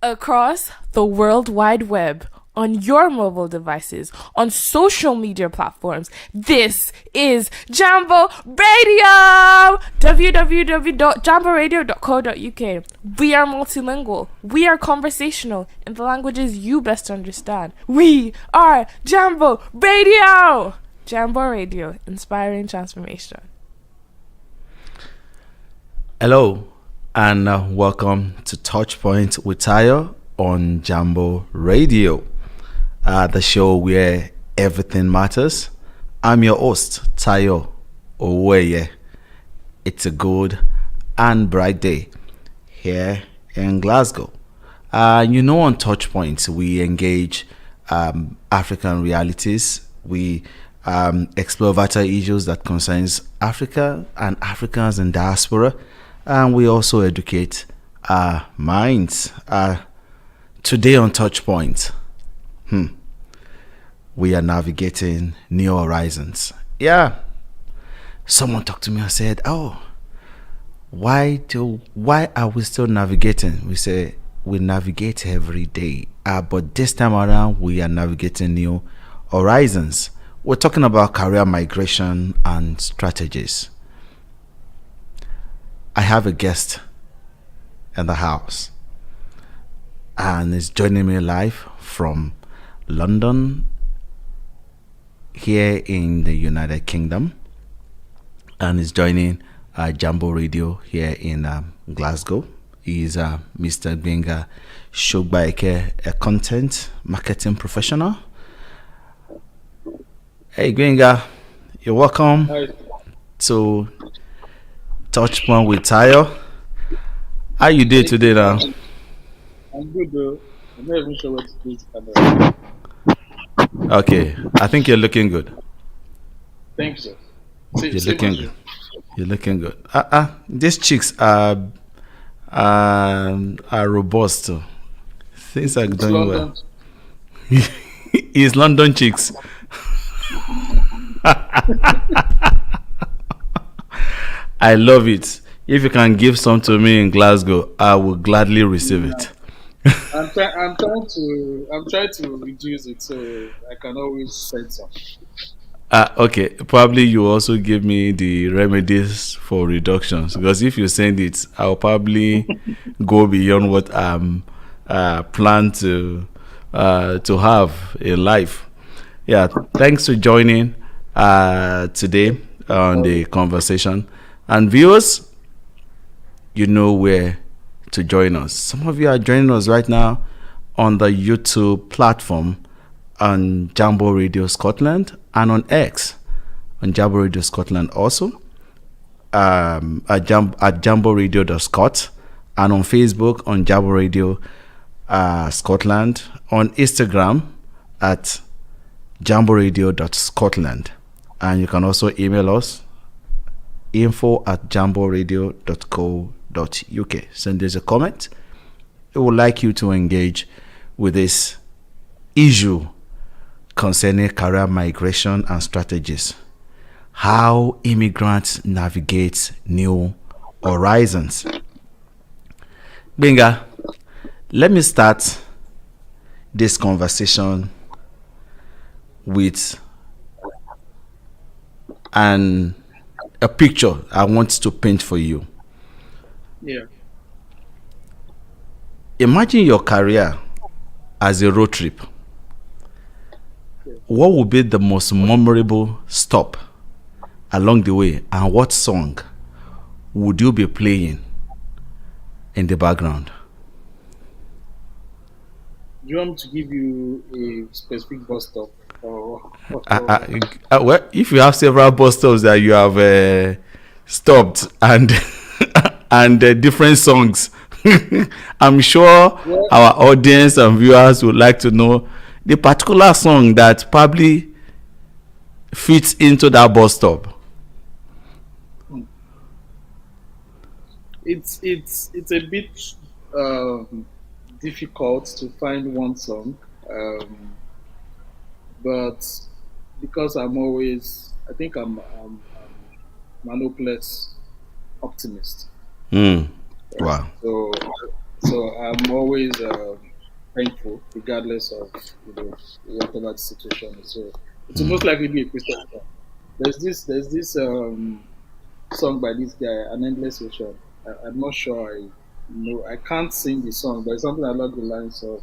across the World Wide Web, on your mobile devices, on social media platforms. This is Jambo Radio! www.jamboradio.co.uk. We are multilingual. We are conversational in the languages you best understand. We are Jambo Radio! Jambo Radio, inspiring transformation. Hello, and welcome to TouchPoint with Tayo on Jambo Radio, the show where everything matters. I'm your host, Tayo Oweye. It's a good and bright day here in Glasgow. On TouchPoint, we engage African realities. We explore vital issues that concerns Africa and Africans in diaspora. And we also educate our minds. Today on TouchPoint, we are navigating new horizons. Yeah. Someone talked to me and said, why are we still navigating? We say we navigate every day. But this time around, we are navigating new horizons. We're talking about career migration and strategies. I have a guest in the house, and is joining me live from London, here in the United Kingdom, and is joining Jambo Radio here in Glasgow. He is Mr. Gbenga Sogbaike, a content marketing professional. Hey Gbenga, you're welcome. Hi. to TouchPoint with Tayo. How you doing today now? I'm good though. I'm not even sure what to do. Camera. Okay, I think you're looking good. Thanks, sir. You're looking good. You're looking good. These chicks are robust. Things are going well. It's London chicks. I love it. If you can give some to me in Glasgow, I will gladly receive it. I'm trying to reduce it so I can always send some. Okay. Probably you also give me the remedies for reductions, because if you send it, I'll probably go beyond what I'm plan to have in life. Yeah. Thanks for joining today on the conversation. And viewers, you know where to join us. Some of you are joining us right now on the YouTube platform on Jambo Radio Scotland, and on X on Jambo Radio Scotland also, at jamboradio.scot, and on Facebook on Jambo Radio Scotland, on Instagram at jamboradio.scotland, and you can also email us info@jamboradio.co.uk. Send us a comment. We would like you to engage with this issue concerning career migration and strategies. How immigrants navigate new horizons. Gbenga, let me start this conversation with a picture I want to paint for you. Yeah. Imagine your career as a road trip. What would be the most memorable stop along the way, and what song would you be playing in the background? Do you want me to give you a specific bus stop? Well, if you have several bus stops that you have stopped and different songs, I'm sure our audience and viewers would like to know the particular song that probably fits into that bus stop. It's a bit difficult to find one song, but because I'm an hopeless optimist. Wow. So I'm always thankful, regardless of whatever the situation is. So it will most likely be a Christian song. There's this song by this guy, An Endless Ocean. I'm not sure I can't sing the song, but it's something along the lines of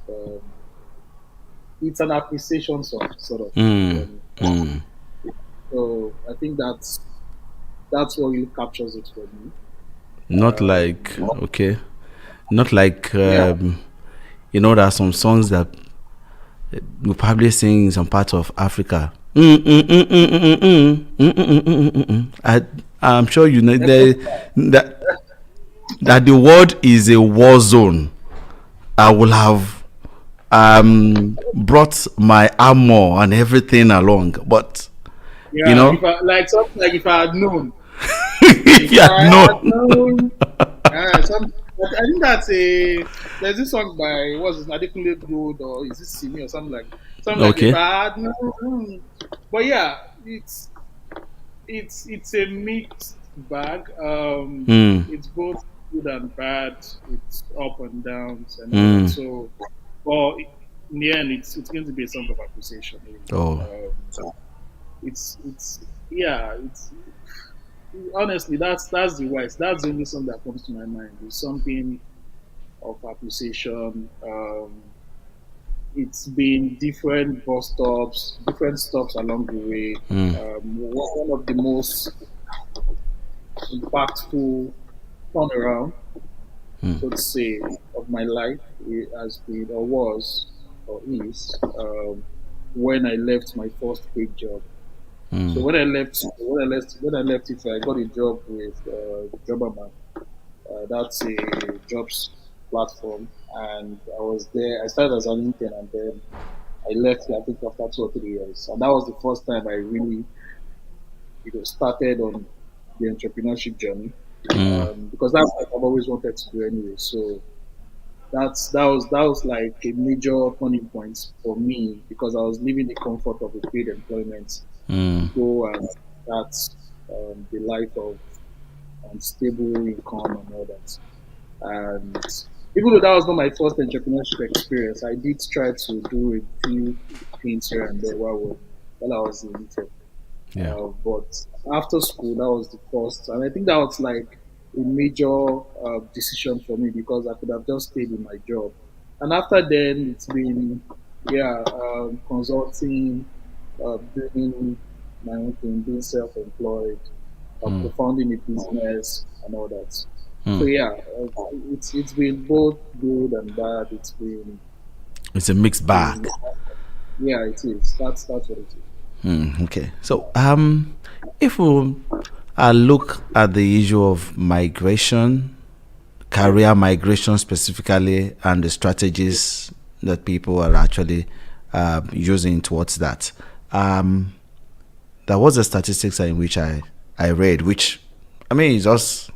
it's an appreciation song, sort of. Mm, Um, mm. so I think that's what really captures it for me. Not like, Um, okay, not like, yeah, there are some songs that we probably sing in some parts of Africa. I'm sure you know that the world is a war zone. I will have brought my armor and everything along, but you yeah. know, If I like something like if I had known, if if you had I had known, known, but I think there's this song by what's his Adekunle Gold or is this Simi or something like if okay, I had known. But yeah, it's a mixed bag. mm, It's both good and bad. It's up and downs and all that. mm. So, well, in the end, it's going to be a song of appreciation. Oh, Really. It's yeah. It's honestly that's the worst. That's the only song that comes to my mind. It's something of appreciation. It's been different bus stops, different stops along the way. mm, One of the most impactful turnaround, mm, so to say, of my life has been or was or is when I left my first paid job. So mm, when I left it, I got a job with Jobberman. That's a jobs platform, and I was there. I started as an intern, and then I left. I think after 2 or 3 years, and that was the first time I really, started on the entrepreneurship journey. mm. Because that's what I've always wanted to do anyway. So that was like a major turning point for me because I was leaving the comfort of a paid employment to Mm. go and start the life of stable income and all that. And even though that was not my first entrepreneurship experience, I did try to do a few things here and there while I was in Italy. Yeah. But after school, that was the first, and I think that was like a major decision for me because I could have just stayed in my job. And after then, it's been consulting, doing my own thing, being self-employed, Mm. co-founding a business, and all that. So Mm. yeah, it's been both good and bad. It's a mixed It's been bag. yeah, it is. That's what it is. Mm, okay. So, if we look at the issue of migration, career migration specifically, and the strategies that people are actually using towards that, there was a statistics in which I read, which I mean is just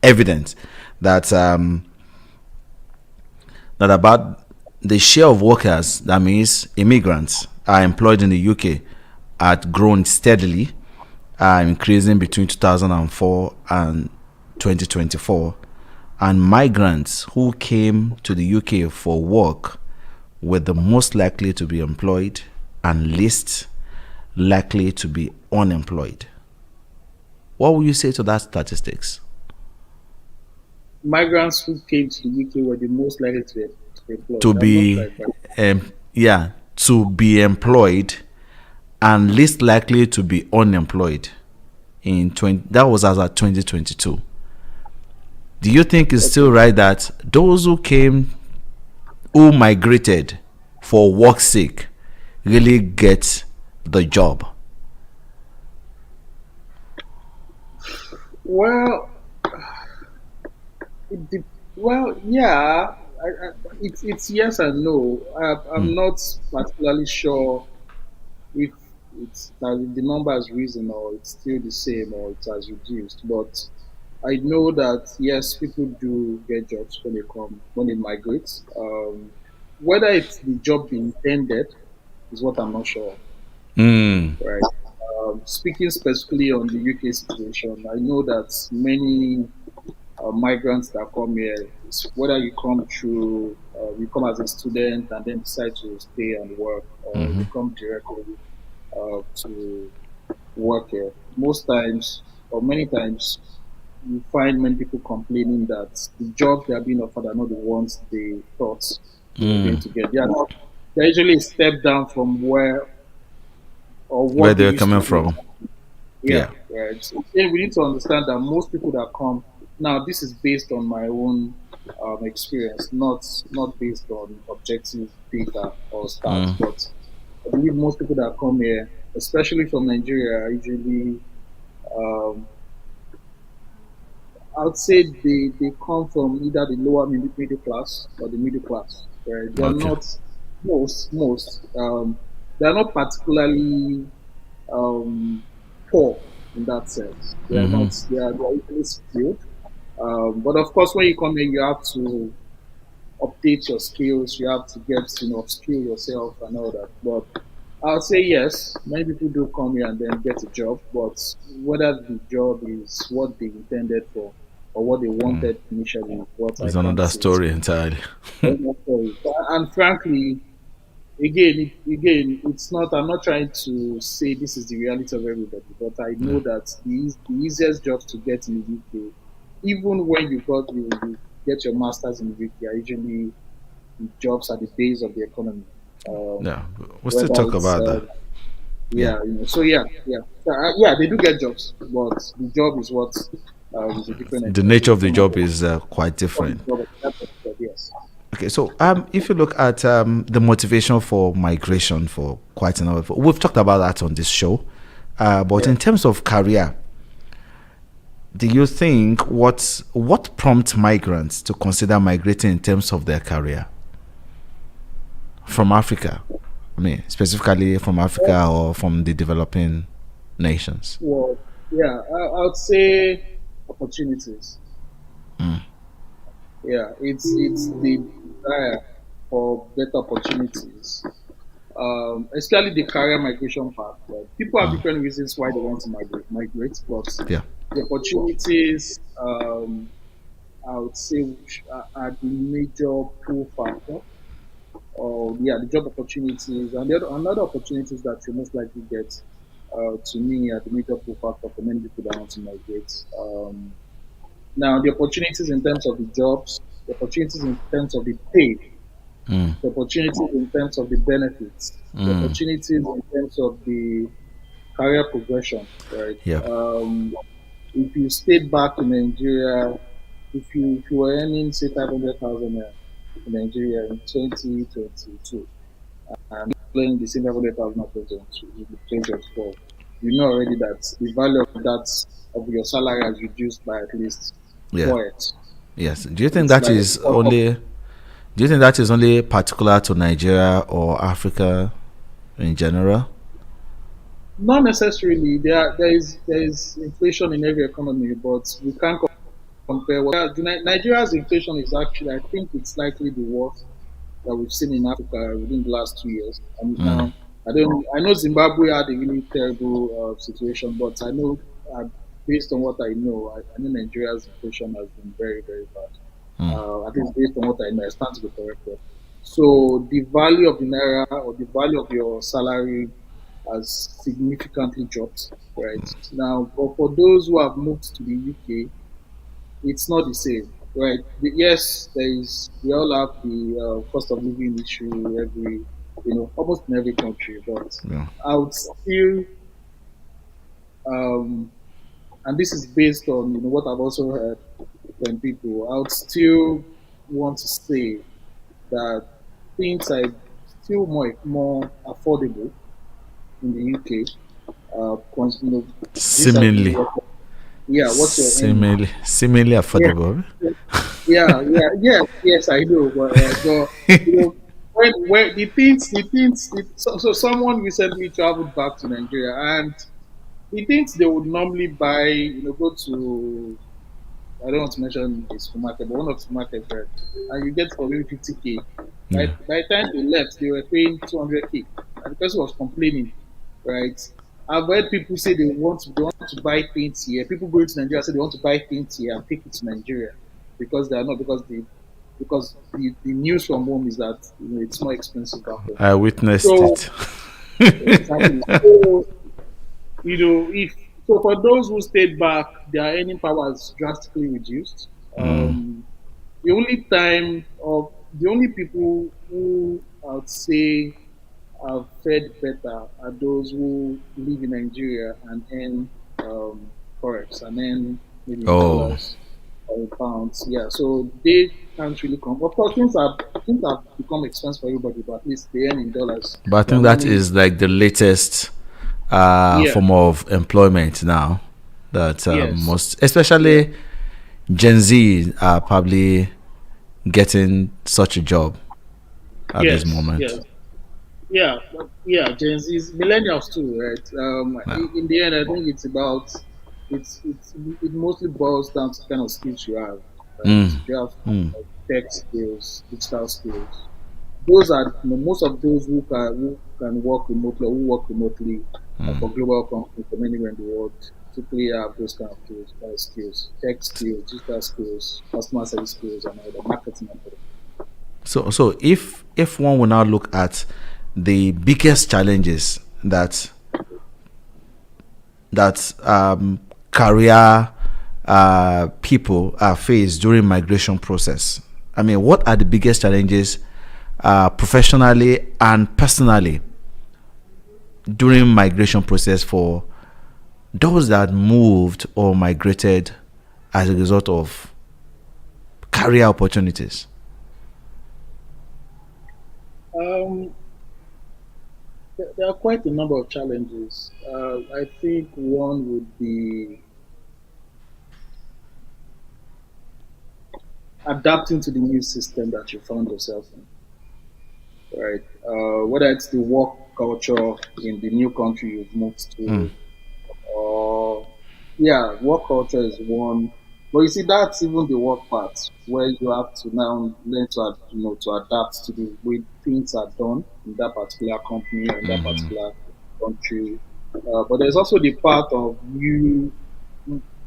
evident that that about the share of workers, that means immigrants, are employed in the UK had grown steadily, increasing between 2004 and 2024. And migrants who came to the UK for work were the most likely to be employed and least likely to be unemployed. What would you say to that statistics? Migrants who came to the UK were the most likely to be To employed. I'm not be, quite sure. yeah, to be employed and least likely to be unemployed in 20, that was as at 2022. Do you think it's still right that those who migrated for work's sake really get the job? Well, yeah. It's yes and no. I'm not particularly sure if the number has risen or it's still the same or it has reduced. But I know that yes, people do get jobs when they migrate. Whether it's the job they intended is what I'm not sure. Mm. Right. Speaking specifically on the UK situation, I know that many migrants that come here. It's whether you come through, you come as a student and then decide to stay and work, or Mm-hmm. you come directly to work here. Most times, or many times, you find many people complaining that the jobs they are being offered are not the ones they thought they were going Mm. to get. They are not. They're usually a step down from where or Where what they they're used to coming do. from? Yeah, Yeah. right. So then we need to understand that most people that come now, this is based on my own experience, not based on objective data or stats. Mm. But I believe most people that come here, especially from Nigeria, are usually um, I would say they come from either the lower middle class or the middle class. Right? They are Okay. not most they are not particularly um, poor in that sense. They are Mm-hmm. not. They are equally skilled. But of course, when you come here, you have to update your skills. You have to get upskill yourself and all that. But I'll say yes. Many people do come here and then get a job, but whether the job is what they intended for or what they wanted initially is what I It's can't another say. It's story entirely. and frankly, again, it's not. I'm not trying to say this is the reality of everybody, but I Yeah. know that the easiest jobs to get in the UK, even when you get your masters in the UK, are usually the jobs at the base of the economy. Um, Yeah. We'll still whether talk it's about that. Yeah. yeah, so yeah, they do get jobs, but the job is what is a different The nature of the from job is quite the different. job. Yes. Okay, so if you look at the motivation for migration for quite a number, we've talked about that on this show. But Yeah. in terms of career, do you think what prompts migrants to consider migrating in terms of their career from Africa? I mean, specifically from Africa or from the developing nations. Well, yeah, I would say opportunities. Yeah, it's the desire for better opportunities, especially the career migration part. Right? People have different reasons why they want to migrate, but Yeah. the opportunities, I would say, which are the major pull factor. Or yeah, the job opportunities and another opportunities that you most likely get. To me, are the major pull factor for many people that want to migrate. Now, the opportunities in terms of the jobs, the opportunities in terms of the pay, Mm. the opportunities in terms of the benefits, the Mm. opportunities in terms of the career progression, right? Yeah. If you stayed back in Nigeria, if you were earning say 500,000 in Nigeria in 2022 and playing the same 500,000 in 2024, you know already that the value of that of your salary has reduced by at least Yeah. 4x. Yes. Do you think It's that like is only? Do you think that is only particular to Nigeria or Africa in general? not necessarily there is inflation in every economy, but we can't compare what Nigeria's inflation is actually I think it's likely the worst that we've seen in Africa within the last 2 years. And Mm. now I know Zimbabwe had a really terrible situation, but I know based on what I know Nigeria's inflation has been very very bad. Mm. At least based on what I know, I stand to be corrected. So the value of the naira or the value of your salary has significantly dropped. Right now, but for those who have moved to the UK, it's not the same, right? Yes, there is. We all have the cost of living issue every, almost in every country. But Yeah. I would still, um, and this is based on what I've also heard from people. I would still want to say that things are still more affordable in the UK. Seemingly, Yeah, what you're earning. seemingly Yeah, affordable. yes, I know, but when so someone recently traveled back to Nigeria, and the things they would normally buy, go to, I don't want to mention the supermarket, but one of the supermarkets, right, and you get for maybe 50K. Yeah. By the time they left, they were paying 200K, and the person was complaining, right? I've heard people say they want to buy things here. People going to Nigeria say they want to buy things here and take it to Nigeria because they are not because the news from home is that it's more expensive back home. I witnessed So it. exactly. So if so for those who stayed back, their earning power is drastically reduced. Mm. The only time of the only people who I would say have fared better are those who live in Nigeria and earn forex and earn maybe in Oh, dollars or in pounds. Yeah, so they can't really come. Of course, things have become expensive for everybody, but at least they earn in dollars. but I Their think that money, is like the latest yeah, form of employment now. That yes, most, yeah, especially Gen Z, are probably getting such a job at this yes, moment. yes. Yeah, yeah, Gen Z's, millennials too, right? Yeah. In the end, I think it's about it mostly boils down to kind of skills you have, right? Mm. If you have Mm. tech skills, digital skills, those are most of those who can work remotely or who work remotely for global companies from anywhere in the world typically have those kind of skills, tech skills, digital skills, customer service skills, and all the marketing and all that. So if one will now look at the biggest challenges that career people face during migration process. I mean, what are the biggest challenges professionally and personally during migration process for those that moved or migrated as a result of career opportunities? Um, there are quite a number of challenges. I think one would be adapting to the new system that you found yourself in, right? Whether it's the work culture in the new country you've moved Mm. to, or yeah, work culture is one. But you see, that's even the work part where you have to now learn to adapt to the way things are done in that particular company or in that particular country. But there's also the part of you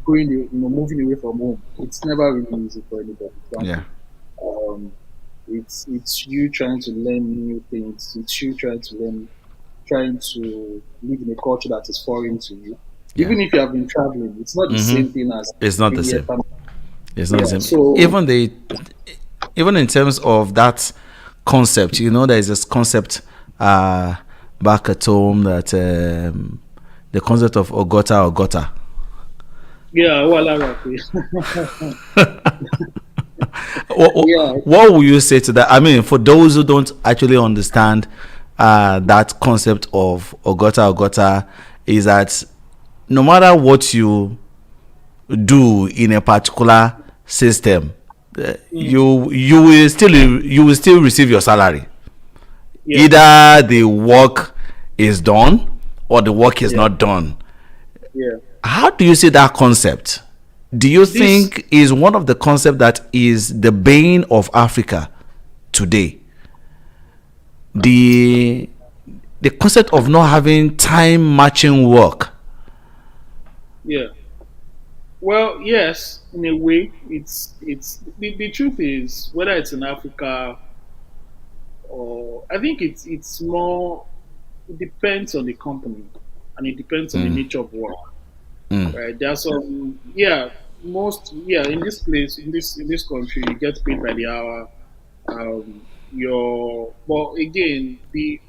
moving away from home. It's never really easy for anybody, Yeah. frankly. Um, it's you trying to learn new things. It's you trying to live in a culture that is foreign to you. Yeah. Even if you have been traveling, it's not the same thing as It's not being the here same. permanently. It's not the Yeah. same. So Even in terms of that concept, there is this concept back at home that the concept of ogota. yeah, well, okay. What, Yeah. what will you say to that? I mean, for those who don't actually understand that concept of ogota, is that no matter what you do in a particular system, Mm, you will still receive your salary. yeah. Either the work is done or the work is Yeah. not done. Yeah. How do you see that concept? Do you This think is one of the concept that is the bane of Africa today? The the concept of not having time matching work. yeah. Well, yes, in a way, it's the truth is whether it's in Africa or I think it's more it depends on the company and it depends on the nature of work. Right? There are some in this place in this country you get paid by the hour. But again the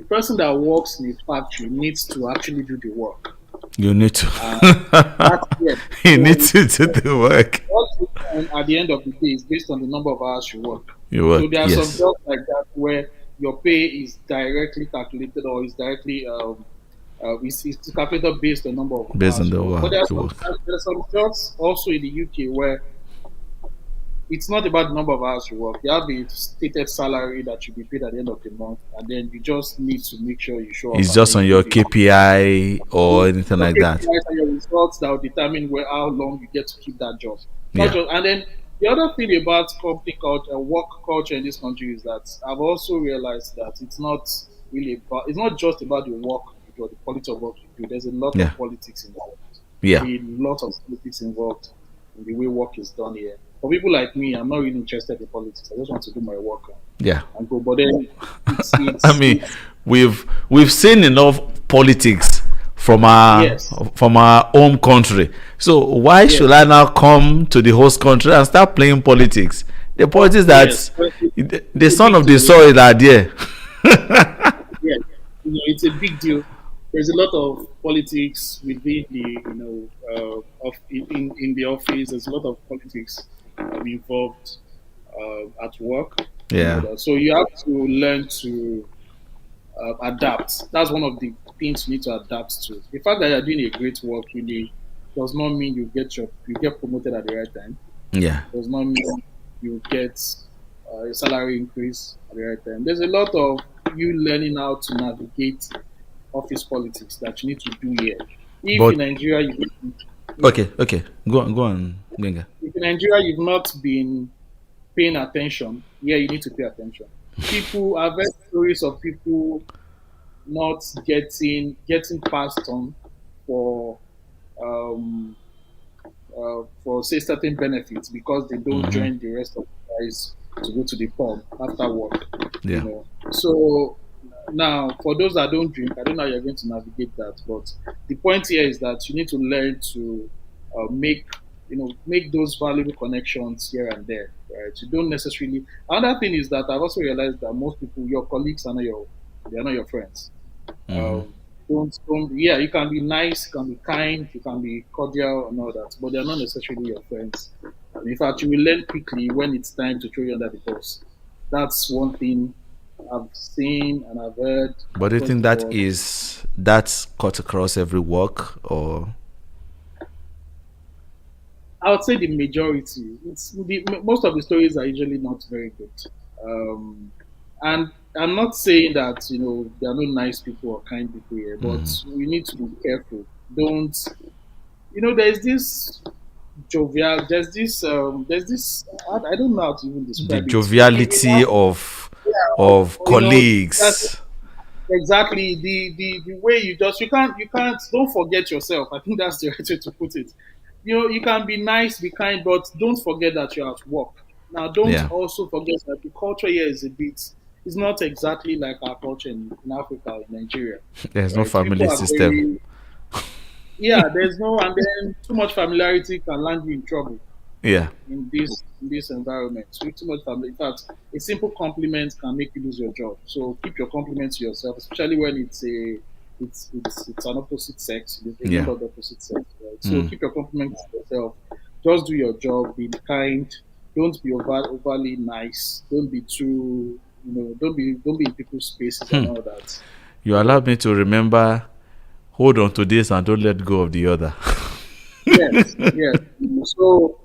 person that works in a factory needs to actually do the work. You need Uh, to that's it. you need So to do the work. what you earn at the end of the day is based on the number of hours you work. You So work, there are some yes. jobs like that where your pay is directly calculated or is directly it's calculated based on the number of Based on hours you the work. But work you work. there are some jobs also in the UK where it's not about the number of hours you work. You have a stated salary that you be paid at the end of the month, and then you just need to make sure you show up It's and then just on you your do the KPI or anything your like that. KPIs and your results that will determine how long you get to keep that job. Not Yeah. just, and then the other thing about company culture, work culture in this country is that I've also realized that it's not just about the work do or the quality of work you do, there's a lot Yeah. of politics involved. Yeah. A lot of politics involved in the way work is done here. For people like me, I'm not really interested in politics. I just want to do my work Yeah. and go. But then I mean, we've seen enough politics from our Yes. home country. So why should I now come to the host country and start playing politics? The politics that the son of the soil are there. Yeah, it's a big deal. There's a lot of politics within the, of in the office. There's a lot of politics involved at work. Yeah. So you have to learn to adapt. That's one of the things you need to adapt to. The fact that you're doing a great work really does not mean you get promoted at the right time. Yeah. Does not mean you get a salary increase at the right time. There's a lot of you learning how to navigate office politics that you need to do here. If in Nigeria, okay, go on, Gbenga. If in Nigeria you've not been paying attention, you need to pay attention. I've heard stories of people not getting passed on for say certain benefits because they don't join the rest of the guys to go to the pub after work. Yeah. So now, for those that don't drink, I don't know how you're going to navigate that. But the point here is that you need to learn to make those valuable connections here and there. Right? You don't necessarily. Another thing is that I've also realized that most people, your colleagues, are not your friends. You can be nice, you can be kind, you can be cordial and all that, but they're not necessarily your friends. In fact, you will learn quickly when it's time to throw you under the bus. That's one thing I've seen and I've heard. But do you think that's cut across every work, or? I would say the majority. Most of the stories are usually not very good. And I'm not saying that there are no nice people or kind people here, but we need to be careful. Don't there's this jovial. There's this. I don't know how to even describe the joviality of colleagues. Exactly. The way you can't. Don't forget yourself. I think that's the right way to put it. You can be nice, be kind, but don't forget that you're at work. Now, don't also forget that the culture here is it's not exactly like our culture in Africa, in Nigeria. There's no family system. There's no, and then too much familiarity can land you in trouble. Yeah. In this environment, too much family. In fact, a simple compliment can make you lose your job. So keep your compliments to yourself, especially when it's an opposite sex. It's called opposite sex, right? So keep your compliments to yourself. Just do your job. Be kind. Don't be overly nice. Don't be too. Don't be in people's spaces and all that. You allowed me to remember. Hold on to this and don't let go of the other. Yes. So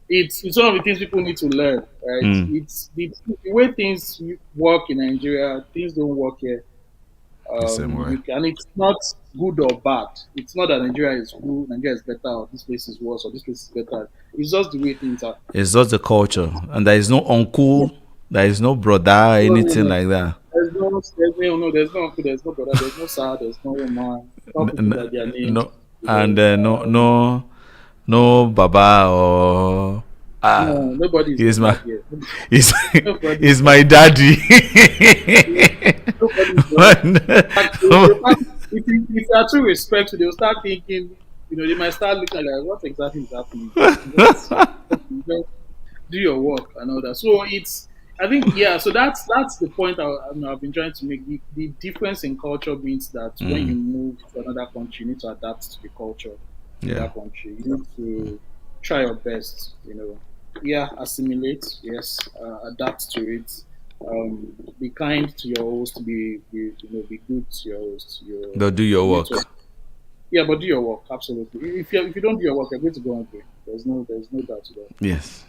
it's one of the things people need to learn, right? It's the way things work in Nigeria. Things don't work here. Same way. And it's not good or bad. It's not that Nigeria is good, Nigeria is better, or this place is worse, or this place is better. It's just the way things are. It's just the culture, and there is no uncle, there is no brother, anything like that. There's no uncle, there's no brother, there's no sir, there's no woman. No, and no baba or. No, nobody is my he's my daddy. If you are too respectful, they'll start thinking, they might start looking like, what exactly is happening? Do your work and all that. So so that's the point I've been trying to make. The difference in culture means that when you move to another country, you need to adapt to the culture in that country. You need to try your best, assimilate, adapt to it. Be kind to your host. Be good to your host. But do your work. But do your work, absolutely. If you don't do your work, you're going to go hungry. There's no doubt to that. Yes.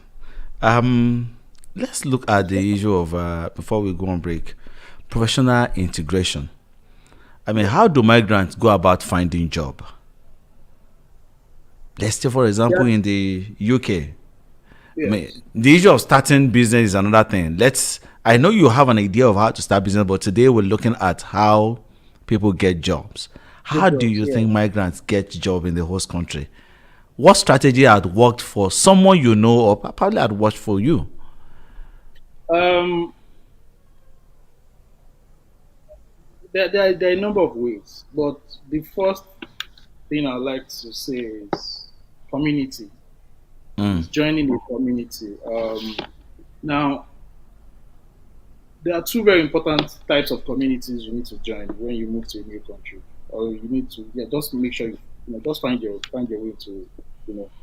Let's look at the issue of before we go on break, professional integration. How do migrants go about finding job? Let's say, for example, in the UK. Yes. The issue of starting business is another thing. I know you have an idea of how to start business, but today we're looking at how people get jobs. How do you think migrants get job in the host country? What strategy had worked for someone you know, or probably had worked for you? There are a number of ways, but the first thing I like to say is community. Is joining the community. Now, there are two very important types of communities you need to join when you move to a new country, or you need to just make sure just find your way to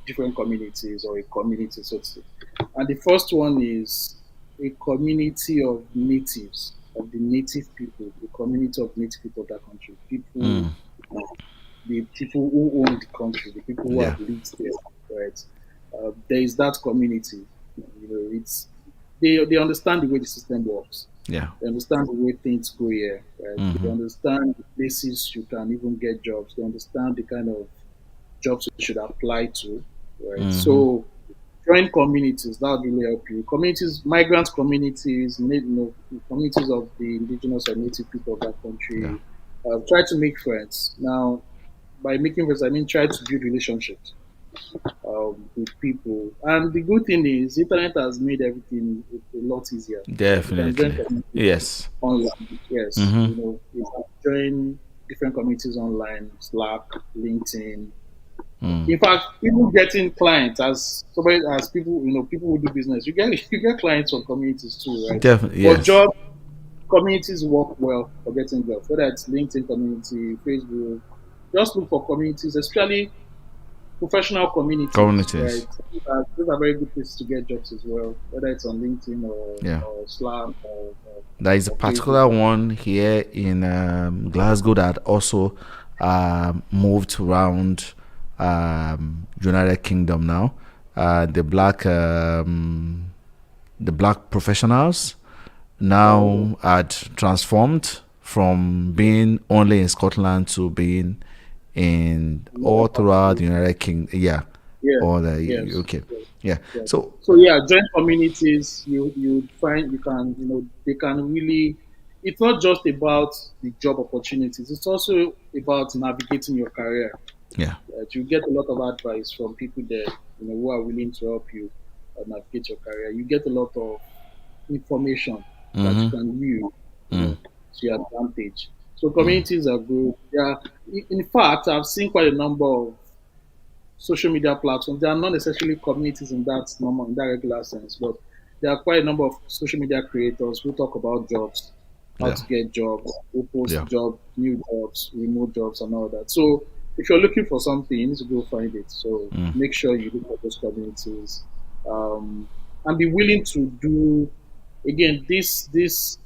different communities or a community, so to say. And the first one is a community of natives, of the native people, the community of native people of that country, people, the people who own the country, the people who have lived there, right? There is that community. It's they understand the way the system works. Yeah. They understand the way things go here. Right? They understand the places you can even get jobs. They understand the kind of jobs you should apply to. Right. So join communities, that would really help you. Communities, migrant communities, communities of the indigenous or native people of that country. Try to make friends. Now, by making friends, I mean try to build relationships with people. And the good thing is, internet has made everything a lot easier. Definitely. Yes. Online. Yes. You can join different communities online, Slack, LinkedIn. In fact, even getting clients as people, people who do business, you get clients from communities too, right? Definitely. Yes. For job, communities work well for getting jobs, whether it's LinkedIn community, Facebook. Just look for communities, especially professional communities. Right? Those are very good places to get jobs as well, whether it's on LinkedIn or Slack. There is a particular one here in Glasgow that also moved around United Kingdom now. The black professionals now had transformed from being only in Scotland to being in all throughout the United Kingdom. Or the UK. So join communities. You find they can really. It's not just about the job opportunities. It's also about navigating your career. You get a lot of advice from people there, who are willing to help you navigate your career. You get a lot of information that you can use to your advantage. So communities are good. In fact, I've seen quite a number of social media platforms. They are not necessarily communities in that regular sense, but there are quite a number of social media creators who talk about jobs, how to get jobs, who post jobs, new jobs, remote jobs, and all that. So if you're looking for something, you need to go find it. So make sure you look at those communities and be willing to do. Again, this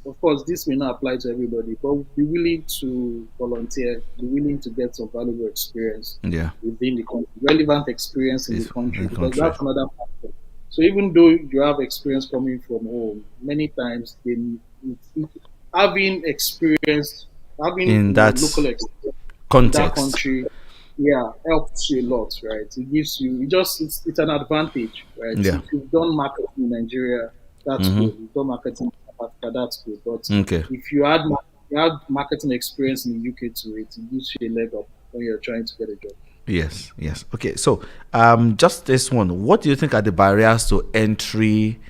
of course this may not apply to everybody, but be willing to volunteer, be willing to get some valuable experience within the country, relevant experience in the country, because that's another factor. So even though you have experience coming from home, many times having experience, having that local experience context. In that country, helps you a lot, right? It gives you it's an advantage, right? So if you've done marketing in Nigeria, that's good. You've done marketing in Africa, that's good. But if you had marketing experience in the UK to it gives you a leg up when you're trying to get a job. Yes. Okay, so just this one. What do you think are the barriers to entry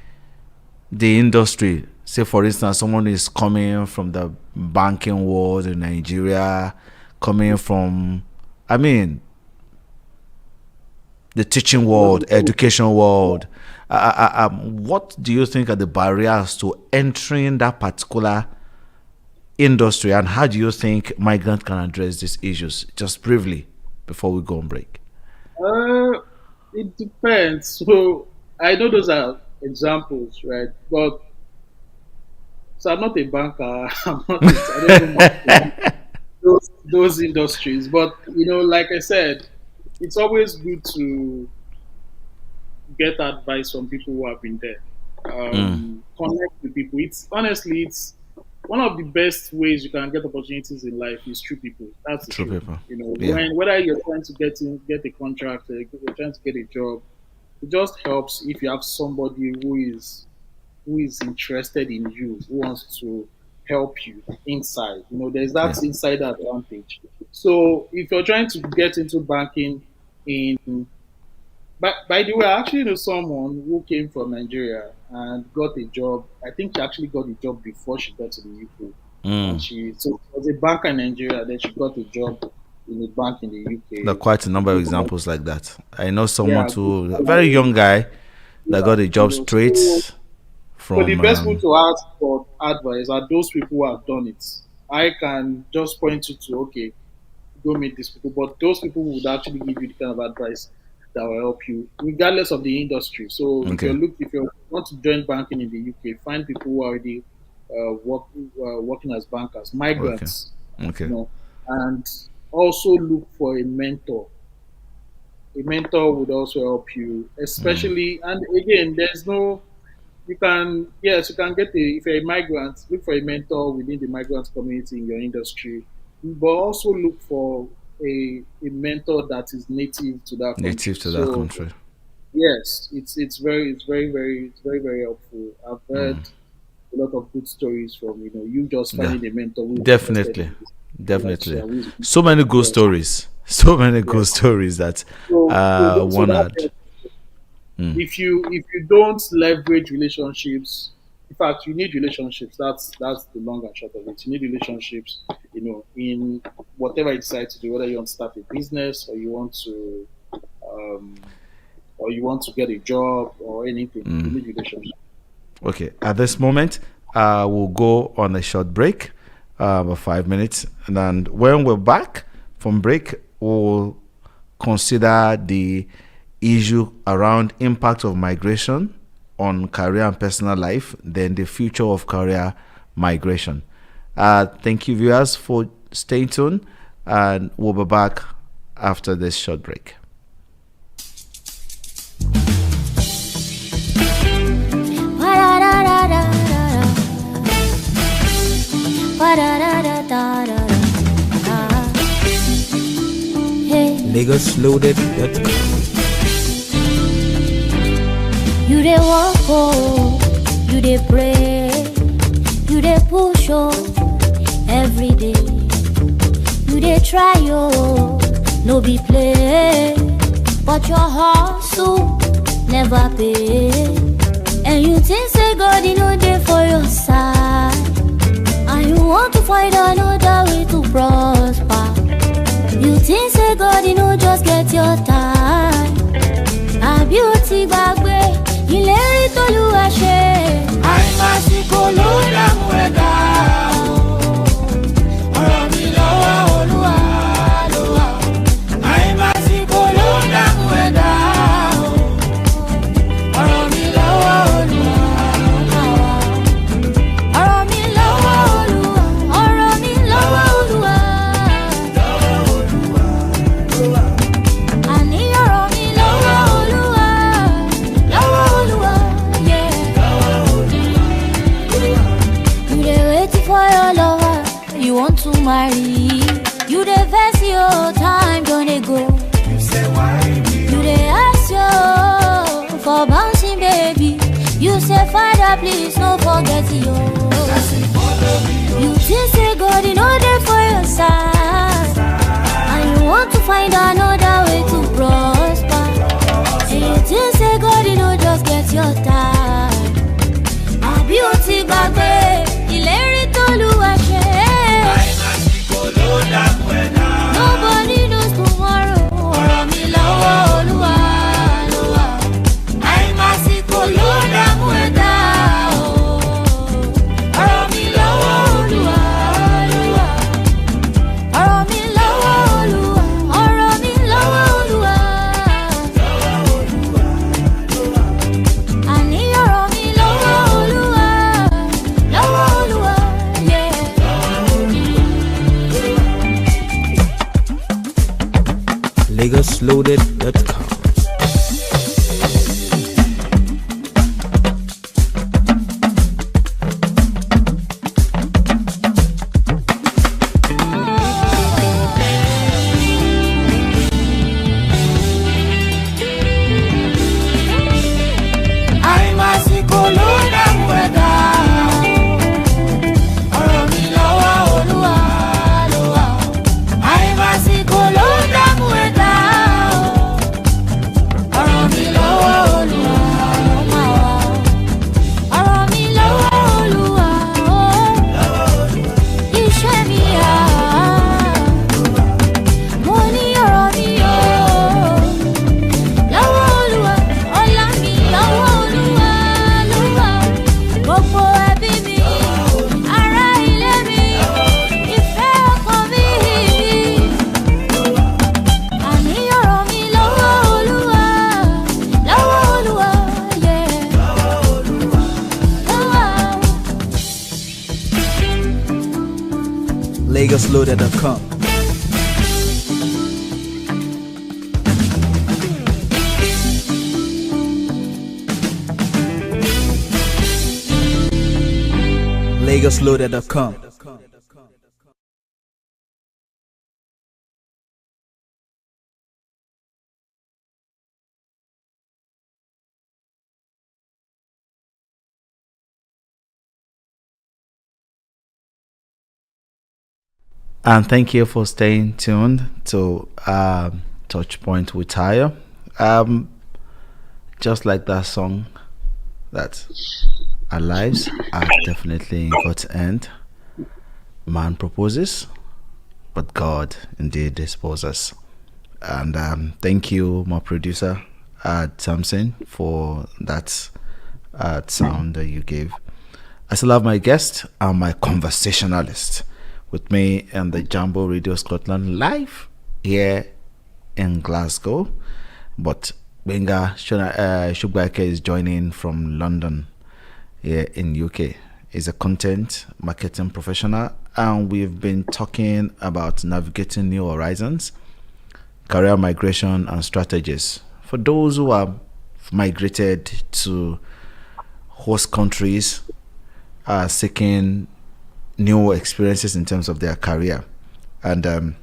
the industry? Say, for instance, someone is coming from the banking world in Nigeria, coming from, the teaching world, education world. What do you think are the barriers to entering that particular industry, and how do you think migrants can address these issues? Just briefly, before we go on break. It depends. So I know those are examples, right? But so I'm not a banker. I don't know those industries. But like I said, it's always good to get advice from people who have been there. Connect with people. It's one of the best ways you can get opportunities in life is through people. That's true. People. Whether you're trying to get a contract, or you're trying to get a job, it just helps if you have somebody who is interested in you, who wants to help you inside. There's that insider advantage. So if you're trying to get into banking in by the way, I actually know someone who came from Nigeria and got a job. I think she actually got a job before she got to the UK. And Mm. she was a banker in Nigeria, then she got a job in a bank in the There are UK. quite a number of Good, examples like that. I know someone yeah, good too, a very salary, young guy that yeah, got a job straight so the from. best people to ask for advice are those people who have done it. I can just point you to, okay, go meet these people, but those people would actually give you the kind of advice that will help you, regardless of the industry. So Okay. if you want to join banking in the UK, find people who are already working as bankers, Okay. migrants, Okay. and also look for a mentor. A mentor would also help you, Mm. especially, and again, there's no, you can, yes, you can get if you're a migrant, look for a mentor within the migrant community in your industry, but also look for a mentor that is native to that country. Native to that So country. yes, it's very very helpful. I've heard a lot of good stories from you just Yeah. finding a mentor who is interested Definitely. in this, like, Definitely. who is, So many good yes, stories. So many good yes. stories that So one that had. Mm. if you don't leverage relationships, in fact you need relationships. That's the long and short of it. You need relationships, in whatever you decide to do, whether you want to start a business um, or you want to get a job or anything. You need relationships. Okay. At this moment, we'll go on a short break, about 5 minutes, and then when we're back from break, we'll consider the issue around impact of migration on career and personal life, then the future of career migration. Thank you, viewers, for staying tuned, and we'll be back after this short break. Niggas loaded. You dey walk oh, you dey pray, you dey push oh, every day. You dey try oh, no be play, but your hustle never pay. And you think say God you know dey for your side, and you want to find another way to prosper. You think say God you know just get your time. A beauty gbàgbé ìlérí t'Olúwa ṣe. Àìmásìkò ló dààmú ẹ̀dá o. Ọ̀rọ̀ mi lọ́wọ́ Olúwa ló wà. Àìmásìkò ló dààmú ẹ̀dá o. Ọ̀rọ̀ mi lọ́wọ́ Olúwa ló wà. Ọ̀rọ̀ mi lọ́wọ́ Olúwa. Ọ̀rọ̀ mi lọ́wọ́ Olúwa. Àní ọ̀rọ̀ mi lọ́wọ́ Olúwa. Lọ́wọ́ Olúwa, yeah. You dey wait for your lover, you want to marry. You dey vex your time, don't dey go. You dey ask you for bouncing, baby. You say, Father, please, no forget you. You think say God, you know dey for your side, and you want to find another way to prosper. And you think say God, you know just get your time. A beauty gbàgbé ìlérí t'Olúwa ṣe. Nobody knows tomorrow. Ọ̀rọ̀ mi lọ́wọ́ Olúwa ló wà. Àìmásìkò ló dààmú ẹ̀dá o. Ọ̀rọ̀ mi lọ́wọ́ Olúwa ló wà. Ọ̀rọ̀ mi lọ́wọ́ Olúwa. Ọ̀rọ̀ mi lọ́wọ́ Olúwa. Àní ọ̀rọ̀ mi lọ́wọ́ Olúwa. Lọ́wọ́ Olúwa, yeah. LagosLoaded.com. Àìmásìkò ló dààmú ẹ̀dá o. Ọ̀rọ̀ mi lọ́wọ́ Olúwa ló wà. LagosLoaded.com. LagosLoaded.com. And thank you for staying tuned to TouchPoint with Tayo. Just like that song, that our lives are definitely got to end. Man proposes, but God indeed disposes. And thank you, my producer, Samson, for that sound that you gave. I still have my guest and my conversationalist with me in the Jambo Radio Scotland live here in Glasgow. But Gbenga Sogbaike is joining from London here in UK. He's a content marketing professional, and we've been talking about navigating new horizons, career migration and strategies for those who have migrated to host countries seeking new experiences in terms of their career. And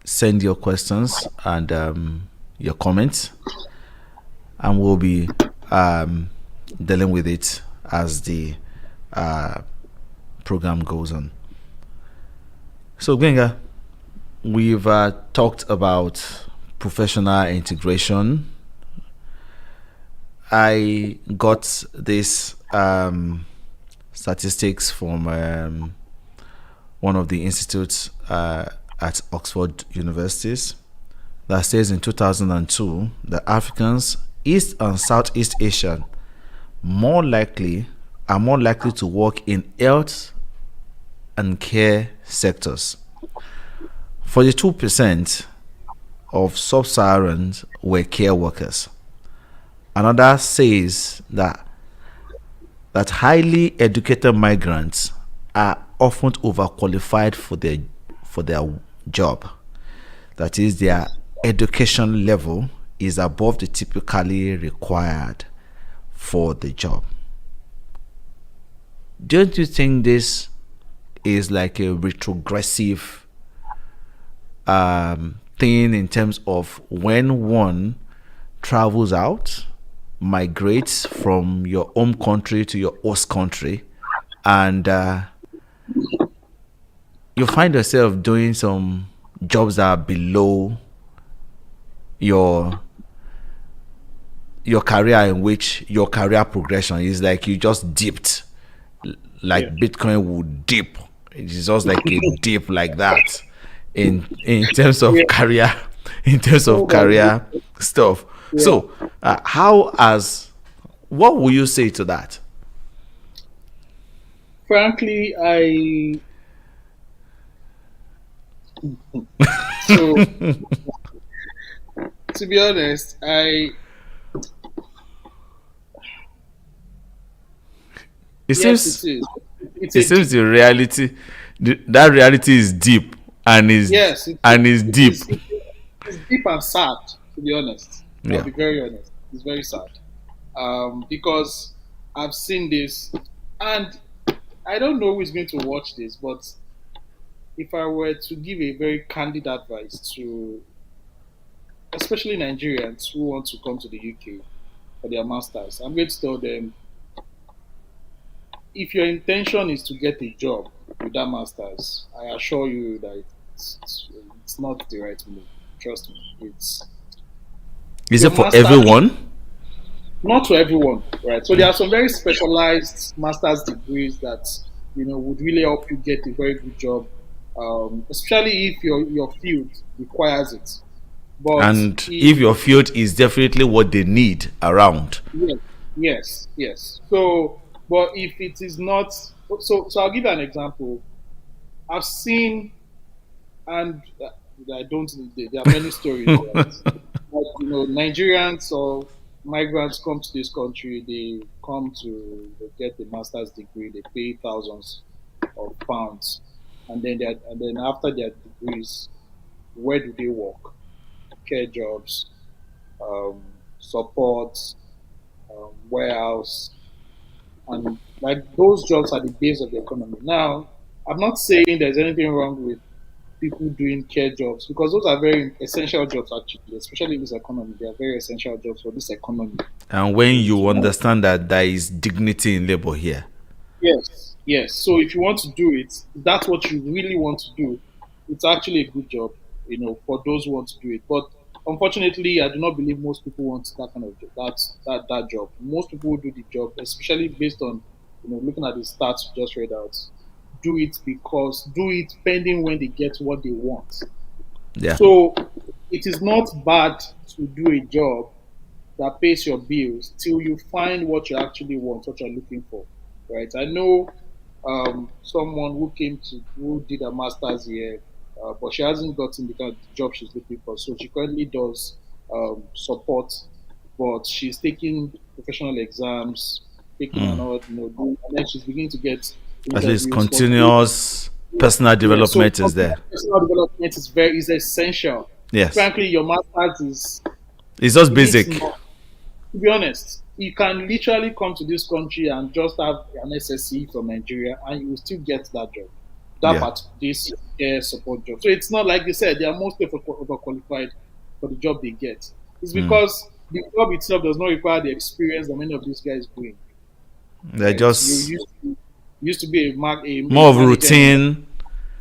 send your questions and your comments, and we'll be dealing with it as the program goes on. So Gbenga, we've talked about professional integration. I got this statistics from one of the institutes at Oxford universities that says in 2002 that Africans, East and Southeast Asian, are more likely to work in health and care sectors. 42% of sub-Saharans were care workers. Another says that highly educated migrants are often overqualified for their job. That is, their education level is above the typically required for the job. Don't you think this is like a retrogressive thing in terms of when one travels out, migrates from your home country to your host country, and you find yourself doing some jobs that are below your career, in which your career progression is like you just dipped, like Bitcoin would dip. It's just like a dip like that in terms of career, career stuff. Yeah. So what will you say to that? Frankly, so to be honest, it seems the reality, that reality is deep and is deep. It's deep and sad, to be honest. I'll be very honest. It's very sad. Because I've seen this, and I don't know who is going to watch this, but if I were to give a very candid advice to especially Nigerians who want to come to the UK for their masters, I'm going to tell them, if your intention is to get a job with that masters, I assure you that it's not the right move. Trust me. Is it for everyone? Not for everyone, right? So there are some very specialized master's degrees that would really help you get a very good job, especially if your field requires it. But if your field is definitely what they need around. Yes. So, but if it is not, so I'll give you an example. I've seen, and I don't. There are many stories. Right? Nigerians or migrants come to this country. They come to get a master's degree. They pay thousands of pounds, and then after their degrees, where do they work? Care jobs, support, warehouse, and like those jobs are the base of the economy. Now, I'm not saying there's anything wrong with people doing care jobs because those are very essential jobs actually, especially in this economy. They are very essential jobs for this economy. And when you understand that there is dignity in labor here. Yes, yes. So if you want to do it, that's what you really want to do. It's actually a good job, for those who want to do it. But unfortunately, I do not believe most people want that kind of job. That job. Most people who do the job, especially based on, looking at the stats you just read out, do it pending when they get what they want. Yeah. So it is not bad to do a job that pays your bills till you find what you actually want, what you're looking for, right? I know someone who did a master's here, but she hasn't gotten the kind of job she's looking for. So she currently does support, but she's taking professional exams, taking another, and then she's beginning to get at least continuous personal development is there. Personal development is essential. Yes. Frankly, your master's it's just basic. To be honest, you can literally come to this country and just have an SSC from Nigeria and you will still get that job. This care support job. So it's not like they said, they are mostly overqualified for the job they get. It's because the job itself does not require the experience that many of these guys bring. They're just used to be more of routine.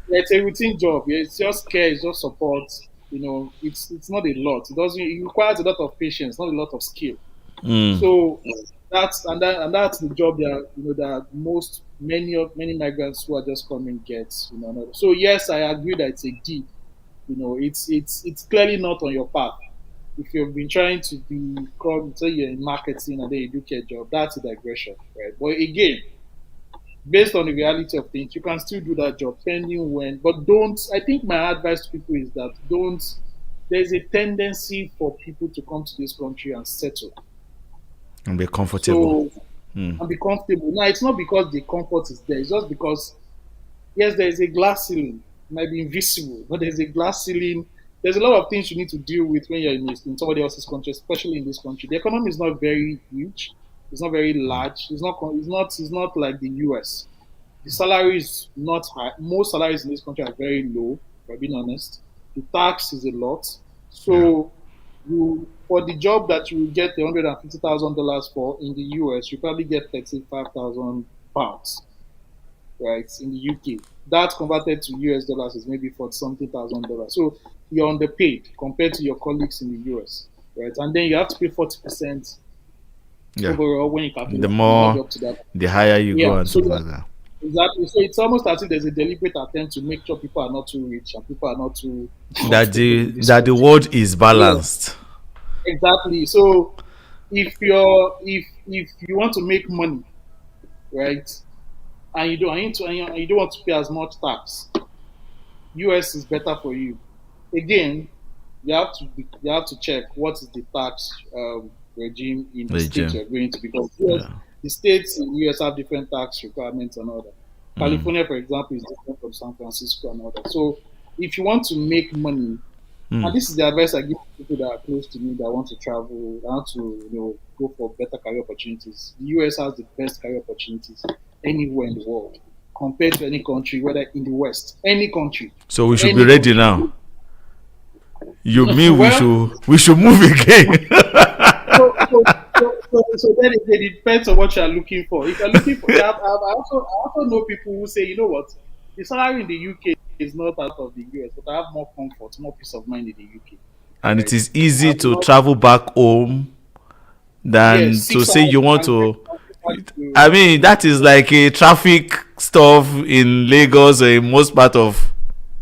It's a routine job. It's just care, it's just support. It's not a lot. It requires a lot of patience, not a lot of skill. So that's the job that many migrants who are just coming get. So yes, I agree that it's a D. It's clearly not on your path. If you've been trying to say you're in marketing and then you do care job, that's a digression, right? But again, based on the reality of things, you can still do that job pending when. But don't. I think my advice to people is that don't. There's a tendency for people to come to this country and settle and be comfortable. And be comfortable. Now, it's not because the comfort is there. It's just because, yes, there is a glass ceiling. It might be invisible, but there's a glass ceiling. There's a lot of things you need to deal with when you're in somebody else's country, especially in this country. The economy is not very huge. It's not very large. It's not like the US. The salary is not high. Most salaries in this country are very low, for being honest. The tax is a lot. So for the job that you will get $150,000 for in the US, you probably get £35,000, right? In the UK. That converted to US dollars is maybe $40-something thousand. So you're underpaid compared to your colleagues in the US, right? And then you have to pay 40%. Overall, when you calculate, the more, the higher you go, and stuff like that. Exactly. So it's almost as if there's a deliberate attempt to make sure people are not too rich and people are not too that the world is balanced. Yeah. Exactly. So if you want to make money, right, and you don't want to pay as much tax, US is better for you. Again, you have to check what is the tax regime in the state you're going to, because the states in the US have different tax requirements and all that. California, for example, is different from San Francisco and all that. So if you want to make money, and this is the advice I give people that are close to me that want to travel, that want to go for better career opportunities. The US has the best career opportunities anywhere in the world compared to any country, whether in the West, any country. So we should be ready now. You mean we should move again? So then it depends on what you are looking for. If you're looking for, I also know people who say, you know what, the salary in the UK is not out of the US, but I have more comfort, more peace of mind in the UK. And it is easy to travel back home than to say you want to. I mean, that is like a traffic stuff in Lagos or in most part of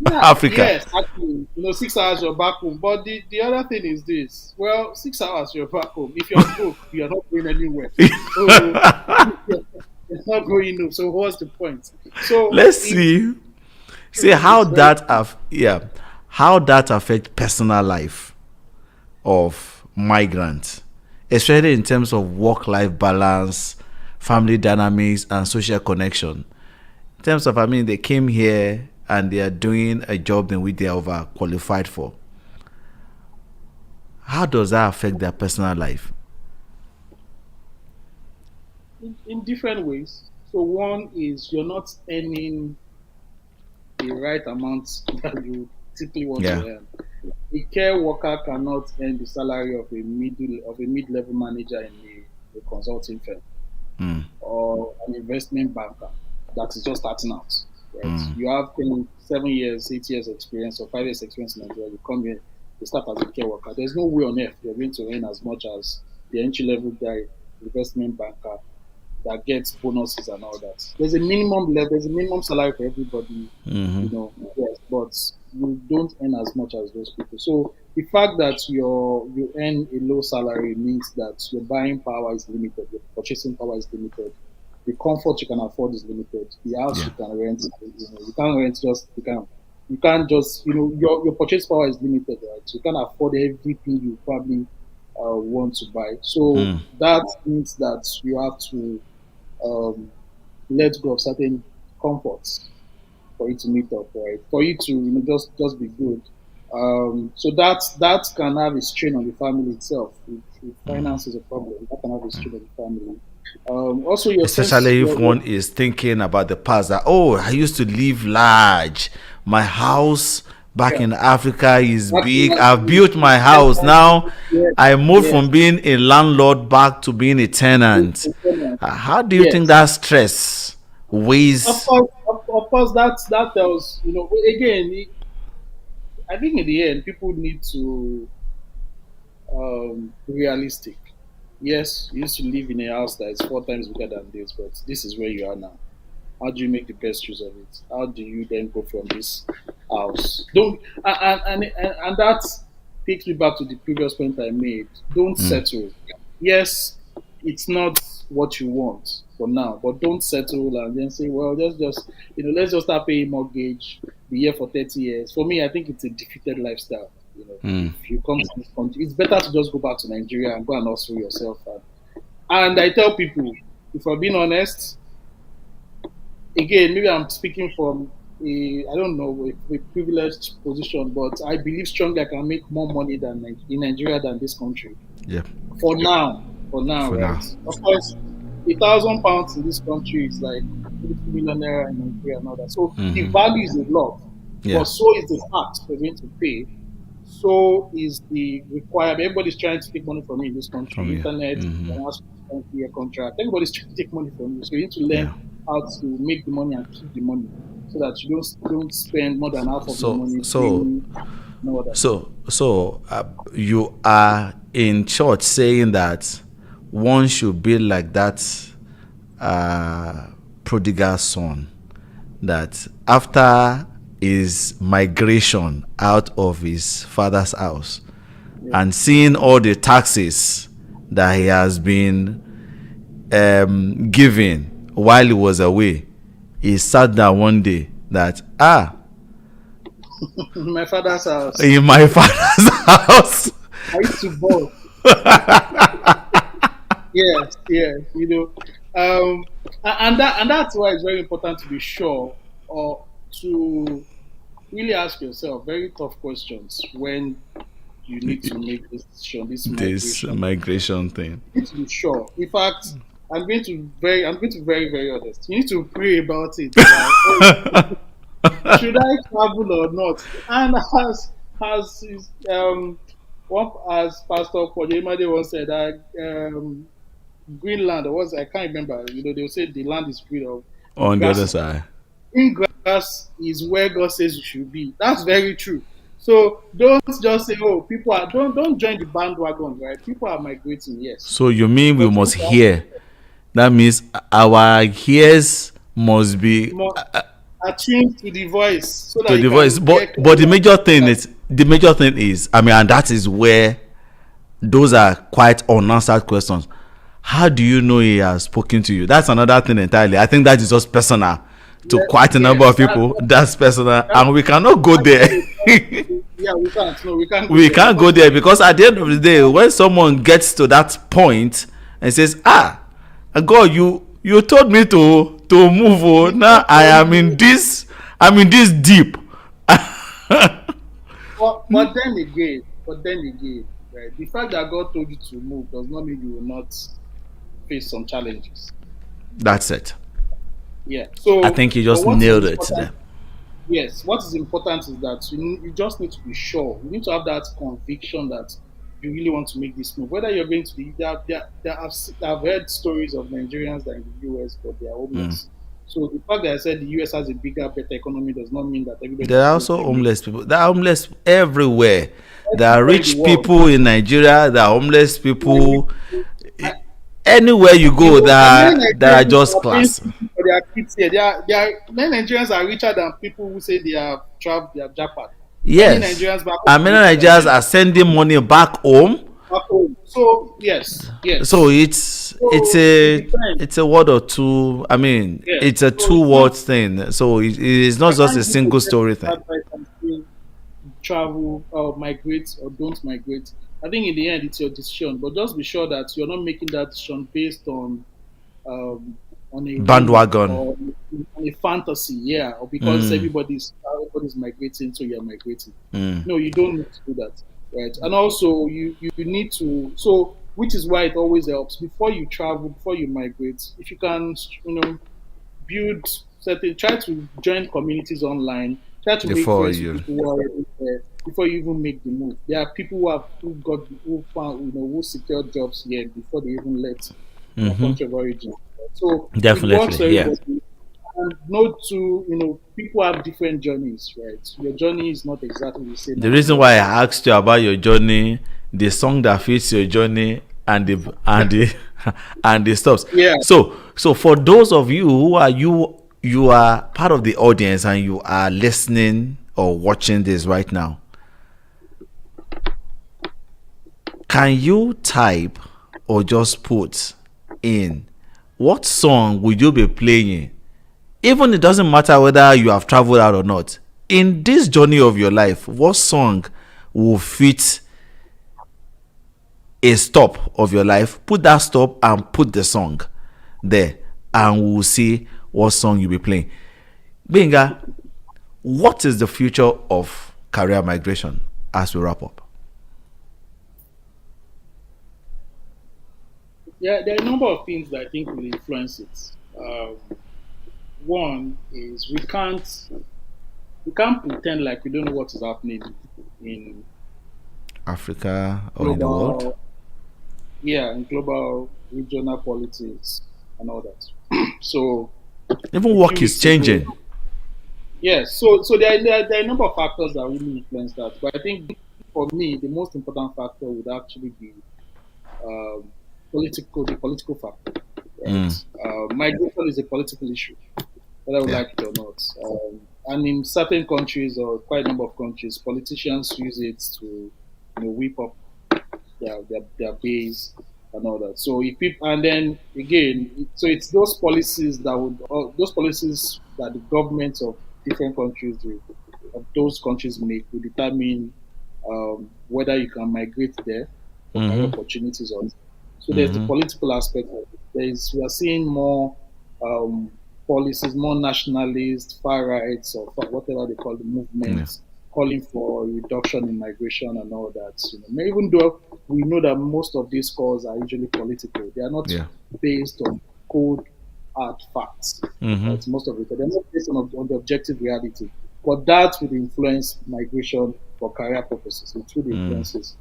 Africa. Yes, actually, 6 hours you're back home. But the other thing is this. Well, 6 hours you're back home. If you're broke, you're not going anywhere. So it's not going no. So what's the point? So let's see how that affects personal life of migrants, especially in terms of work-life balance, family dynamics, and social connection. In terms of, I mean, they came here and they are doing a job in which they are overqualified for. How does that affect their personal life? In different ways. So one is you're not earning the right amount that you typically want to earn. A care worker cannot earn the salary of a mid-level manager in a consulting firm or an investment banker that is just starting out. Right? You have 7 years, 8 years experience or 5 years experience in Nigeria. You come here, you start as a care worker. There's no way on earth you're going to earn as much as the entry-level guy, investment banker, that gets bonuses and all that. There's a minimum level, there's a minimum salary for everybody, you know, yes, but you don't earn as much as those people. So the fact that you earn a low salary means that your buying power is limited, your purchasing power is limited, the comfort you can afford is limited, the house you can rent, you can't rent just you can't just your purchase power is limited, right? So you can't afford everything you probably want to buy. So that means that you have to let go of certain comforts for you to meet up, right? For you to just be good. So that can have a strain on the family itself. If finance is a problem, that can have a strain on the family. Also, especially if one is thinking about the past, that I used to live large. My house back in Africa is big. I've built my house. Now I moved from being a landlord back to being a tenant. How do you think that stress weighs? Of course, that tells, again, I think in the end, people need to be realistic. Yes, you used to live in a house that is 4 times bigger than this, but this is where you are now. How do you make the best use of it? How do you then go from this house? And that takes me back to the previous point I made. Don't settle. Yes, it's not what you want for now, but don't settle and then say, well, let's just start paying mortgage, be here for 30 years. For me, I think it's a defeated lifestyle. If you come to this country, it's better to just go back to Nigeria and go and hustle yourself. And I tell people, if I'm being honest, again, maybe I'm speaking from a privileged position, but I believe strongly I can make more money in Nigeria than this country. Yeah. For now, right? Of course, £1,000 in this country is like 50 million naira in Nigeria and all that. So the value is a lot, but so is the tax we're going to pay. So is the requirement. Everybody's trying to take money from me in this country. Internet, contract. Everybody's trying to take money from you. So you need to learn how to make the money and keep the money, so that you don't spend more than half of the money. So you are in church saying that one should be like that prodigal son, that after his migration out of his father's house and seeing all the taxes that he has been given while he was away, he sat down one day that my father's house. In my father's house, I used to ball. yes, and that's why it's very important to be sure, or to really ask yourself very tough questions when you need to make this decision. This migration thing. You need to be sure. In fact, I'm going to be very, very honest. You need to pray about it. Should I travel or not? And as Pastor Podemade once said, Greenland, I can't remember. They'll say the land is green. On the other side. Green grass is where God says you should be. That's very true. So don't just say, people are don't join the bandwagon, right? People are migrating, yes. So you mean we must hear? That means our ears must be attuned to the voice. So that to the voice. But the major thing is, I mean, and that is where those are quite unanswered questions. How do you know he has spoken to you? That's another thing entirely. I think that is just personal to quite a number of people. That's personal, and we cannot go there. Yeah, we can't. No, we can't. We can't go there, because at the end of the day, when someone gets to that point and says, God, you told me to to move. Oh, now I am in this. I'm in this deep. But then again, right? The fact that God told you to move does not mean you will not face some challenges. That's it. Yeah. So I think you just but what is nailed it important- there. Yes. What is important is that you just need to be sure. You need to have that conviction that you really want to make this move. Whether you're going to the I've heard stories of Nigerians that are in the US but they are homeless. So the fact that I said the US has a bigger, better economy does not mean that everybody. There are also homeless people. There are homeless everywhere. There are Everywhere in rich the world. people in Nigeria. There are homeless people. Anywhere you go, there are just class. There are kids here. Many Nigerians are richer than people who say they have traveled, they have jackpot. Yes. Many Nigerians back And many Nigerians are sending money back home. home. So yes. So it's a word or two. I mean, Yeah. it's a So two-word thing. So it is not just a single story thing. Travel or migrate or don't migrate. I think in the end it's your decision, but just be sure that you're not making that decision based on a Bandwagon. or on a fantasy, yeah, or because everybody's migrating, so you're migrating. No, you don't need to do that, right? And also you need to, so which is why it always helps before you travel, before you migrate, if you can, build try to join communities online, try to make friends with people who are already there before you even make the move. There are people who found who secured jobs here before they even left their country of origin. So definitely, it works for yeah. everybody. And note too, people have different journeys, right? Your journey is not exactly the same. The reason why I asked you about your journey, the song that fits your journey, and the stops. Yeah. So for those of you who are you are part of the audience and you are listening or watching this right now, can you type or just put in what song would you be playing? Even it doesn't matter whether you have traveled out or not. In this journey of your life, what song will fit a stop of your life? Put that stop and put the song there, and we'll see what song you'll be playing. Gbenga, what is the future of career migration as we wrap up? Yeah, there are a number of things that I think will influence it. One is we can't pretend like we don't know what is happening in Africa or global, in the world? Yeah, in global regional politics and all that. So even work is changing. Yes, so there are a number of factors that really influence that. But I think for me, the most important factor would actually be the political factor. Right? Migration is a political issue, whether we like it or not. And in certain countries, or quite a number of countries, politicians use it to whip up their base and all that. So if people, and then again, so it's those policies that the governments of different countries of those countries make will determine whether you can migrate there for career opportunities or not. So there's the political aspect of it. We are seeing more policies, more nationalist, far rights, or whatever they call the movements, calling for reduction in migration and all that. Even though we know that most of these calls are usually political, they are not based on cold, hard facts. That's most of it. They're not based on the objective reality. But that would influence migration for career purposes. It would influence it.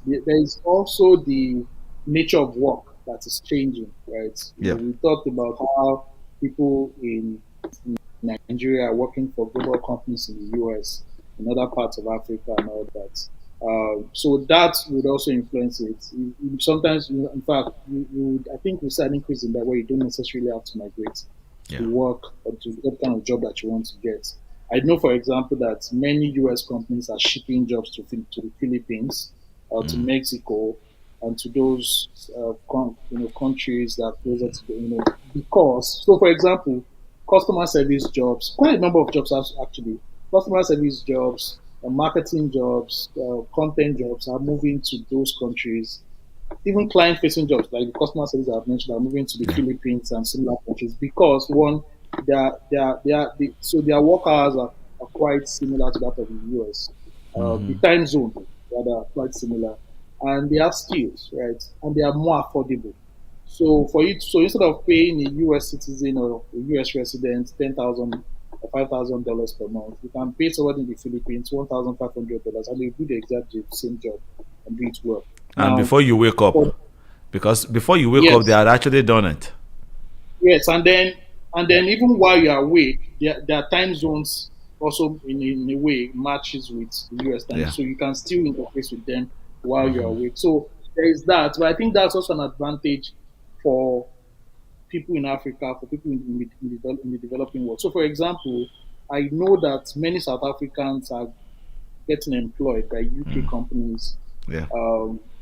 There is also the nature of work that is changing, right? We talked about how people in Nigeria are working for global companies in the US, in other parts of Africa and all that. So that would also influence it. Sometimes, in fact, I think we see an increase in that where you don't necessarily have to migrate to work or to get kind of job that you want to get. I know, for example, that many US companies are shipping jobs to the Philippines or to Mexico and to those countries that are closer to because, so for example, customer service jobs, quite a number of jobs actually, customer service jobs, marketing jobs, content jobs are moving to those countries even client-facing jobs like the customer service I've mentioned are moving to the Philippines and similar countries because one, so their work hours are quite similar to that of the US. The time zone rather quite similar, and they have skills, right? And they are more affordable. So instead of paying a US citizen or a US resident $10,000 or $5,000 per month, you can pay someone in the Philippines $1,500, and they do the exact same job and do it well. And Now, before you wake up, because before you wake up, they had actually done it. Yes, and then even while you are awake, their time zones also in a way matches with the US time, so you can still interface with them while you're awake. So there is that, but I think that's also an advantage for people in Africa, for people in the developing world. So, for example, I know that many South Africans are getting employed by UK companies.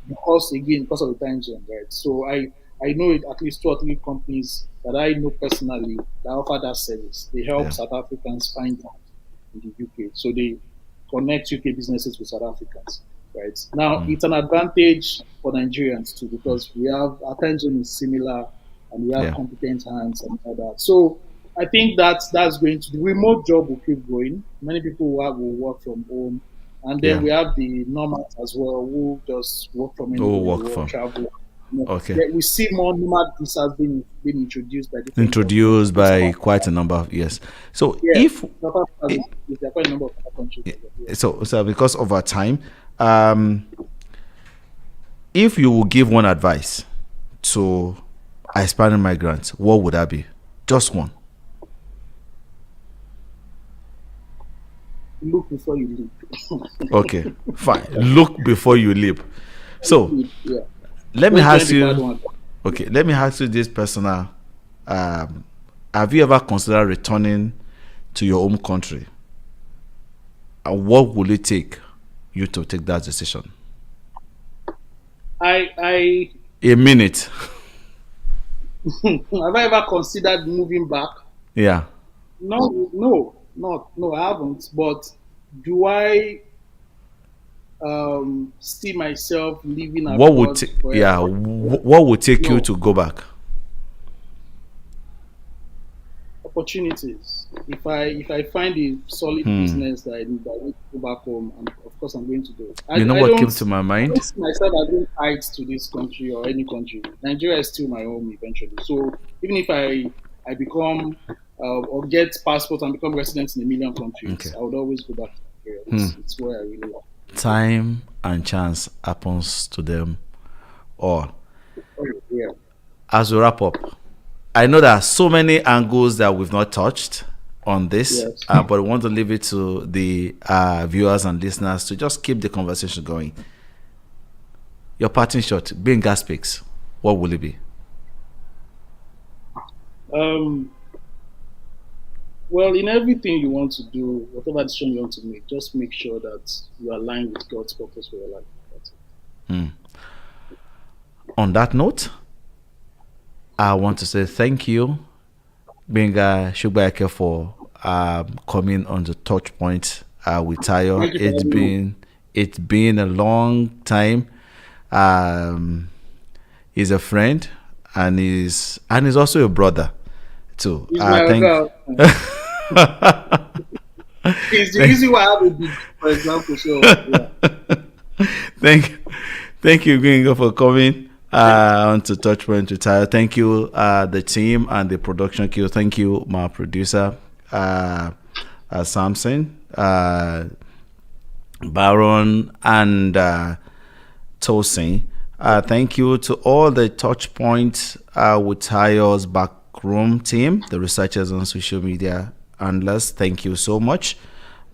Because of the time zone, right? So I know at least 2 or 3 companies that I know personally that offer that service. They help South Africans find jobs in the UK. So they connect UK businesses with South Africans, right? Now, it's an advantage for Nigerians too because our time zone is similar and we have competent hands and all that. So I think that's going to, the remote job will keep going. Many people will work from home. And then we have the nomads as well who just work from anywhere, travel. We see more nomad visas being introduced by quite a number of years. So if there are quite a number of countries. So because of our time, if you will give one advice to aspiring migrants, what would that be? Just one. Look before you leap. Okay, fine. Look before you leap. So, let me ask you. Okay, let me ask you this personal. Have you ever considered returning to your home country? And what will it take you to take that decision? A minute. Have I ever considered moving back? Yeah. No, I haven't. But do I see myself living abroad? What would take you to go back? Opportunities. If I find a solid business that I need to go back home, and of course I'm going to do it. What came to my mind? I don't see myself as being tied to this country or any country. Nigeria is still my home eventually. So even if I become or get passport and become resident in a million countries, I would always go back to Nigeria. It's where I really love. Time and chance happens to them all. As we wrap up, I know there are so many angles that we've not touched on this, but I want to leave it to the viewers and listeners to just keep the conversation going. Your parting shot, Gbenga speaks. What will it be? Well, in everything you want to do, whatever decision you want to make, just make sure that you align with God's purpose for your life. That's it. On that note, I want to say thank you, Gbenga Sogbaike, for coming on the TouchPoint with Tayo. It's been a long time. He's a friend and he's also a brother too. It's the reason why I have a big, for example. So thank you, Gbenga, for coming on to TouchPoint with Tayo. Thank you, the team and the production crew. Thank you, my producer, Samson, Baron, and Tosin. Thank you to all the TouchPoint with Tayo's backroom team, the researchers on social media analysts. Thank you so much.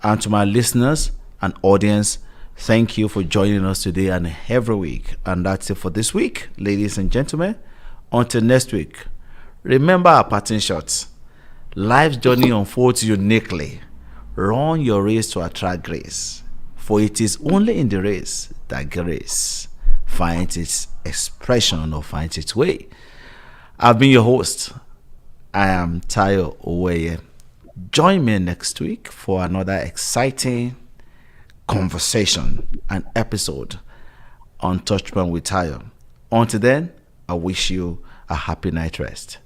And to my listeners and audience, thank you for joining us today and every week. And that's it for this week, ladies and gentlemen. Until next week, remember our parting shots. Life's journey unfolds uniquely. Run your race to attract grace, for it is only in the race that grace finds its expression or finds its way. I've been your host. I am Tayo Oweye. Join me next week for another exciting conversation and episode on TouchPoint with Tayo. Until then, I wish you a happy night rest.